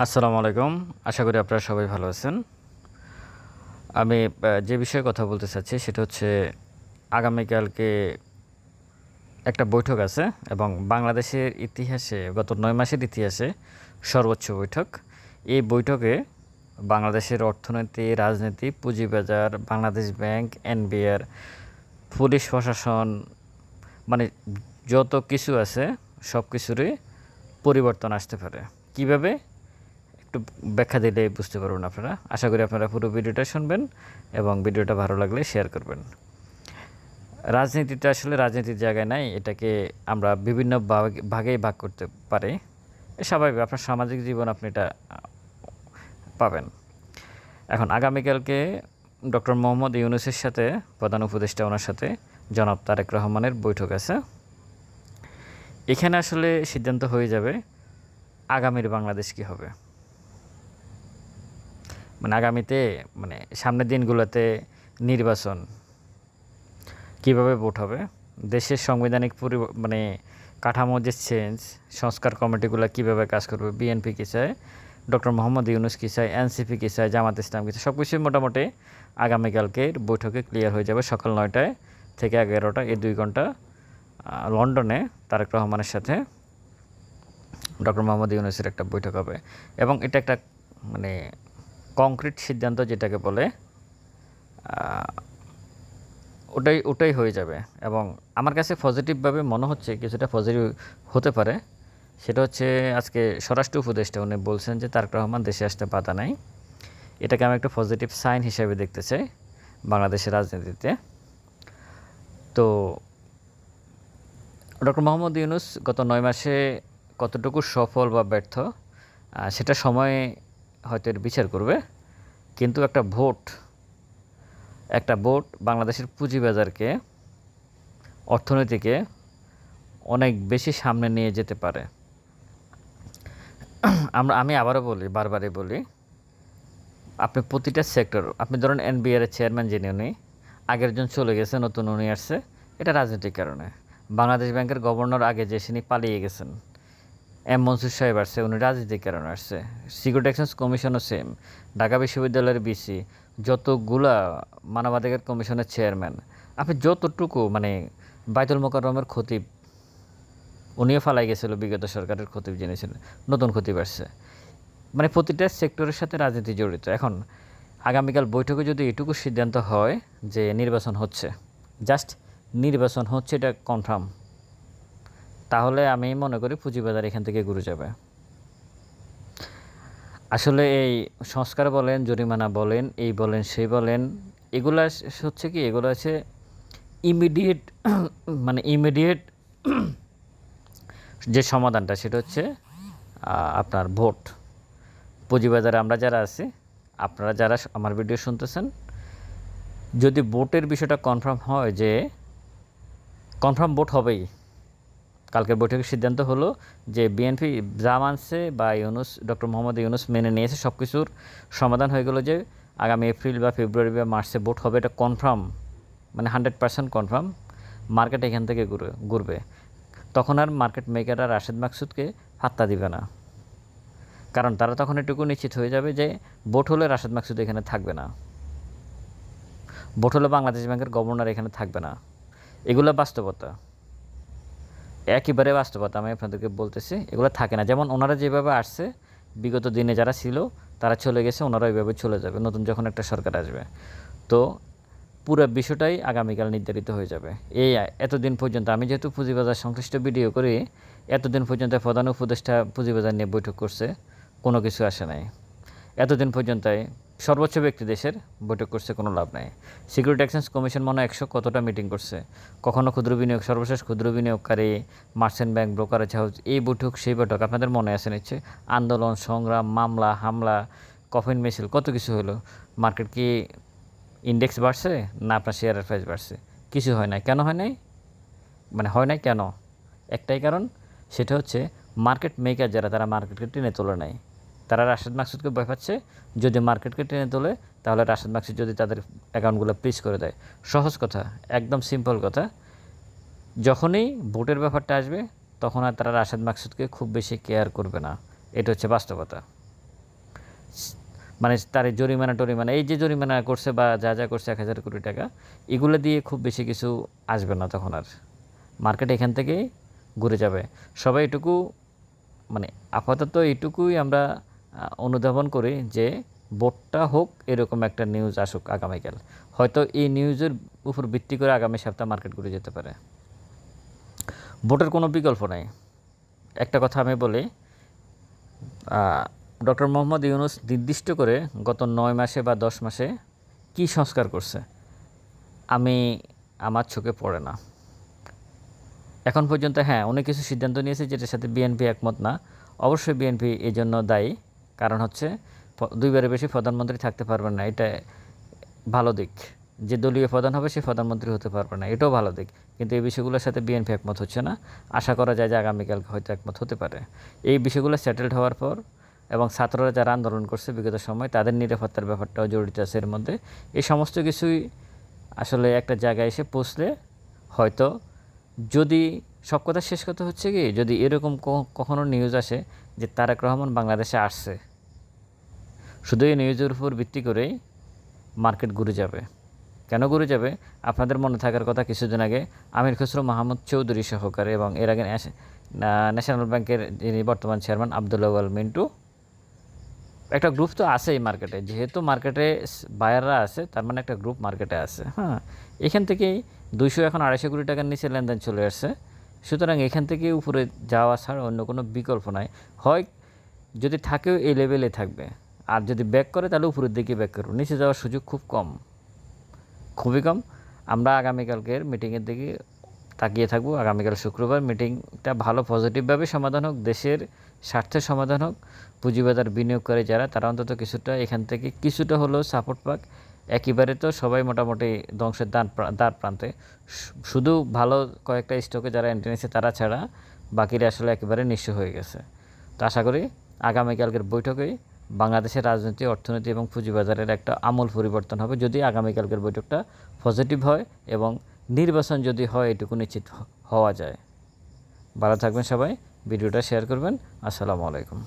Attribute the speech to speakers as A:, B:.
A: আসসালামু আলাইকুম। আশা করি আপনারা সবাই ভালো আছেন। আমি যে বিষয়ে কথা বলতে চাচ্ছি সেটা হচ্ছে আগামীকালকে একটা বৈঠক আছে এবং বাংলাদেশের ইতিহাসে গত ৯ মাসের ইতিহাসে সর্বোচ্চ বৈঠক। এই বৈঠকে বাংলাদেশের অর্থনীতি, রাজনীতি, পুঁজিবাজার, বাংলাদেশ ব্যাংক, এনবিআর, পুলিশ প্রশাসন মানে যত কিছু আছে সব কিছুরই পরিবর্তন আসতে পারে। কিভাবে? একটু ব্যাখ্যা দিলে বুঝতে পারবেন আপনারা। আশা করি আপনারা পুরো ভিডিওটা শুনবেন এবং ভিডিওটা ভালো লাগলে শেয়ার করবেন। রাজনীতিটা আসলে রাজনীতির জায়গায় নাই, এটাকে আমরা বিভিন্ন ভাগেই ভাগ করতে পারি। স্বাভাবিক, আপনার সামাজিক জীবন আপনি এটা পাবেন। এখন আগামীকালকে ডক্টর মোহাম্মদ ইউনূসের সাথে, প্রধান উপদেষ্টা ওনার সাথে জনাব তারেক রহমানের বৈঠক আছে। এখানে আসলে সিদ্ধান্ত হয়ে যাবে আগামীর বাংলাদেশ কী হবে। আগামীতে সামনের দিনগুলোতে নির্বাচন কিভাবে ভোট হবে, দেশের সাংবিধানিক কাঠামো যে চেঞ্জ, সংস্কার কমিটিগুলো কিভাবে কাজ করবে, বিএনপি কী চায়, ডক্টর মোহাম্মদ ইউনূস কী চায়, এনসিপি কী চায়, জামাত ইসলাম কী চায়, সব কিছুই মোটামুটি আগামীকালকের বৈঠকে ক্লিয়ার হয়ে যাবে। সকাল 9টায় থেকে 11টা, এই 2 ঘন্টা লন্ডনে তারেক রহমানের সাথে ডক্টর মোহাম্মদ ইউনূসের একটা বৈঠক হবে এবং এটা একটা কংক্রিট সিদ্ধান্ত যেটাকে বলে, ওটাই হয়ে যাবে। এবং আমার কাছে পজিটিভভাবে মনে হচ্ছে, কিছুটা পজিটিভ হতে পারে। সেটা হচ্ছে আজকে স্বরাষ্ট্র উপদেষ্টা উনি বলছেন যে তারেক রহমান দেশে আসতে বাধা নাই। এটাকে আমি একটা পজিটিভ সাইন হিসেবে দেখতে চাই বাংলাদেশের রাজনীতিতে। তো ডক্টর মোহাম্মদ ইউনূস গত 9 মাসে কতটুকু সফল বা ব্যর্থ সেটা সময় হয়তো এর বিচার করবে। কিন্তু একটা ভোট বাংলাদেশের পুঁজিবাজারকে, অর্থনীতিকে অনেক বেশি সামনে নিয়ে যেতে পারে। আমি আবারও বলি, বারবারই বলি, আপনি প্রতিটা সেক্টর, আপনি ধরুন এনবিআর এর চেয়ারম্যান যিনি, উনি আগের জন চলে গেছে, নতুন উনি আসছে, এটা রাজনৈতিক কারণে। বাংলাদেশ ব্যাংকের গভর্নর আগে যে তিনি পালিয়ে গেছেন, এম মনসুর সাহেব আসছে, উনি রাজনীতির কারণে আসছে। সিকিউরিটি এক্সচেঞ্জ কমিশনও সেম, ঢাকা বিশ্ববিদ্যালয়ের বিসি, যতগুলা মানবাধিকার কমিশনের চেয়ারম্যান, আপনি যতটুকু বাইতুল মোকাররমের খতিব, উনিও ফালাই গেছিল বিগত সরকারের খতিব যিনি ছিলেন, নতুন খতিব আসছে। প্রতিটা সেক্টরের সাথে রাজনীতি জড়িত। এখন আগামীকাল বৈঠকে যদি এটুকু সিদ্ধান্ত হয় যে নির্বাচন হচ্ছে, জাস্ট নির্বাচন হচ্ছে, এটা কনফার্ম, তাহলে আমি মনে করি পুঁজিবাজার এখান থেকে ঘুরে যাবে। আসলে এই সংস্কার বলেন, জরিমানা বলেন, এই বলেন, সেই বলেন, এগুলো হচ্ছে কি, এগুলো আছে ইমিডিয়েট ইমিডিয়েট যে সমাধানটা সেটা হচ্ছে আপনার ভোট। পুঁজিবাজারে আমরা যারা আছি, আপনারা যারা আমার ভিডিও শুনতেছেন, যদি ভোটের বিষয়টা কনফার্ম হয়, যে কনফার্ম ভোট হবেই, কালকের বৈঠকের সিদ্ধান্ত হলো যে বিএনপি যা মানছে বা ডক্টর মোহাম্মদ ইউনূস মেনে নিয়েছে, সব কিছুর সমাধান হয়ে গেল যে আগামী এপ্রিল বা ফেব্রুয়ারি বা মার্চে ভোট হবে, এটা কনফার্ম, 100% কনফার্ম। মার্কেট এখান থেকে ঘুরবে। তখন আর মার্কেট মেকার আর রাশেদ মাকসুদকে পাত্তা দিবে না, কারণ তারা তখন এটুকু নিশ্চিত হয়ে যাবে যে ভোট হলে রাশেদ মাকসুদ এখানে থাকবে না, ভোট হলে বাংলাদেশ ব্যাংকের গভর্নর এখানে থাকবে না। এগুলো বাস্তবতা, একেবারে বাস্তবতা। আমি আপনাদেরকে বলতেছি, এগুলো থাকে না। যেমন ওনারা যেভাবে আসছে, বিগত দিনে যারা ছিল তারা চলে গেছে, ওনারা ওইভাবে চলে যাবে নতুন যখন একটা সরকার আসবে। তো পুরো বিষয়টাই আগামীকাল নির্ধারিত হয়ে যাবে। এতদিন পর্যন্ত আমি যেহেতু পুঁজিবাজার সংশ্লিষ্ট ভিডিও করি, এতদিন পর্যন্ত প্রধান উপদেষ্টা পুঁজিবাজার নিয়ে বৈঠক করছে, কোনো কিছু আসে নাই। এতদিন পর্যন্ত সর্বোচ্চ ব্যক্তি দেশের বৈঠক করছে, কোনো লাভ নাই। সিকিউরিটি এক্সচেঞ্জ কমিশন মনে 100 কতটা মিটিং করছে, কখনো ক্ষুদ্র বিনিয়োগ, সর্বশেষ ক্ষুদ্র বিনিয়োগকারী, মার্চেন্ট ব্যাংক, ব্রোকারেজ হাউস, এই বৈঠক সেই বৈঠক আপনাদের মনে আছে নিচ্ছে। আন্দোলন, সংগ্রাম, মামলা, হামলা, কফিন মিছিল, কত কিছু হলো। মার্কেট কি ইন্ডেক্স বাড়ছে না আপনার শেয়ারের প্রাইস বাড়ছে? কিছু হয় নাই। কেন হয় নাই? হয় নাই কেন? একটাই কারণ, সেটা হচ্ছে মার্কেট মেকার যারা, তারা মার্কেটকে টেনে তোলে নাই। তারা রাশেদ মাকসুদকে ভয় পাচ্ছে, যদি মার্কেটকে টেনে তোলে তাহলে রাশেদ মাকসুদ যদি তাদের অ্যাকাউন্টগুলো ফ্রিজ করে দেয়। সহজ কথা, একদম সিম্পল কথা। যখনই ভোটের ব্যাপারটা আসবে, তখন আর তারা রাশেদ মাকসুদকে খুব বেশি কেয়ার করবে না। এটা হচ্ছে বাস্তবতা। মানে তার জরিমানা এই যে জরিমানা করছে বা যা যা করছে 1,000 কোটি টাকা, এগুলো দিয়ে খুব বেশি কিছু আসবে না তখন আর। মার্কেট এখান থেকেই ঘুরে যাবে। সবাই এটুকু মানে আপাতত এইটুকুই আমরা অনুধাবন করি যে ভোটটা হোক, এরকম একটা নিউজ আসুক আগামীকাল। হয়তো এই নিউজের উপর ভিত্তি করে আগামী সপ্তাহ মার্কেট ঘুরে যেতে পারে। ভোটের কোনো বিকল্প নাই। একটা কথা আমি বলি, ডক্টর মোহাম্মদ ইউনূস নির্দিষ্ট করে গত 9 মাসে বা 10 মাসে কি সংস্কার করছে আমার চোখে পড়ে না এখন পর্যন্ত। হ্যাঁ, অনেক কিছু সিদ্ধান্ত নিয়েছে যেটার সাথে বিএনপি একমত না। অবশ্যই বিএনপি এই জন্য দায়ী, কারণ হচ্ছে 2বারের বেশি প্রধানমন্ত্রী থাকতে পারবেন না, এটা ভালো দিক। যে দলীয় প্রধান হবে সে প্রধানমন্ত্রী হতে পারবে না, এটাও ভালো দিক। কিন্তু এই বিষয়গুলোর সাথে বিএনপি একমত হচ্ছে না। আশা করা যায় যে আগামীকালকে হয়তো একমত হতে পারে। এই বিষয়গুলো সেটেলড হওয়ার পর এবং ছাত্ররা যারা আন্দোলন করছে বিগত সময়, তাদের নিরাপত্তার ব্যাপারটাও জড়িত আছে এর মধ্যে। এই সমস্ত কিছুই আসলে একটা জায়গায় এসে পৌঁছলে হয়তো, যদি সব কথা শেষ কথা হচ্ছে কি, যদি এরকম কখনো নিউজ আসে যে তারেক রহমান বাংলাদেশে আসছে, শুধু এই নিউজের উপর ভিত্তি করেই মার্কেট ঘুরে যাবে। কেন ঘুরে যাবে? আপনাদের মনে থাকার কথা, কিছুদিন আগে আমির খসরু মাহমুদ চৌধুরী সহকারে এবং এর আগে ন্যাশনাল ব্যাংকের যিনি বর্তমান চেয়ারম্যান আব্দুল আউয়াল মিন্টু, একটা গ্রুপ তো আছেই মার্কেটে। যেহেতু মার্কেটে বায়াররা আছে, তার মানে একটা গ্রুপ মার্কেটে আছে। হ্যাঁ, এখান থেকেই 200 এখন 250 কোটি টাকার নিচে লেনদেন চলে আসছে। সুতরাং এখান থেকে উপরে যাওয়া ছাড়া অন্য কোনো বিকল্প নাই। হয় যদি থাকেও এই লেভেলে থাকবে, আর যদি ব্যাক করে তাহলে উপরের দিকে ব্যাক করবে, নিচে যাওয়ার সুযোগ খুবই কম। আমরা আগামীকালকের মিটিংয়ের দিকে তাকিয়ে থাকবো। আগামীকাল শুক্রবার মিটিংটা ভালো পজিটিভভাবে সমাধান হোক, দেশের স্বার্থে সমাধান হোক। পুঁজিবাজার বিনিয়োগকারী যারা, তারা অন্তত কিছুটা এখান থেকে কিছুটা হলেও সাপোর্ট পাক। একেবারে তো সবাই মোটামুটি ধ্বংসের দ্বার প্রান্তে। শুধু ভালো কয়েকটা স্টকে যারা এন্ট্রি নিয়েছে তারা ছাড়া বাকিরা আসলে একেবারে নিঃস্ব হয়ে গেছে। তো আশা করি আগামীকালকের বৈঠকেই বাংলাদেশের রাজনীতি, অর্থনীতি এবং পুঁজিবাজারের একটা আমূল পরিবর্তন হবে, যদি আগামীকালকের বৈঠকটা পজিটিভ হয় এবং নির্বাচন যদি হয় এটুকু নিশ্চিত হওয়া যায়। ভালো থাকবেন সবাই, ভিডিওটা শেয়ার করবেন। আসসালামু আলাইকুম।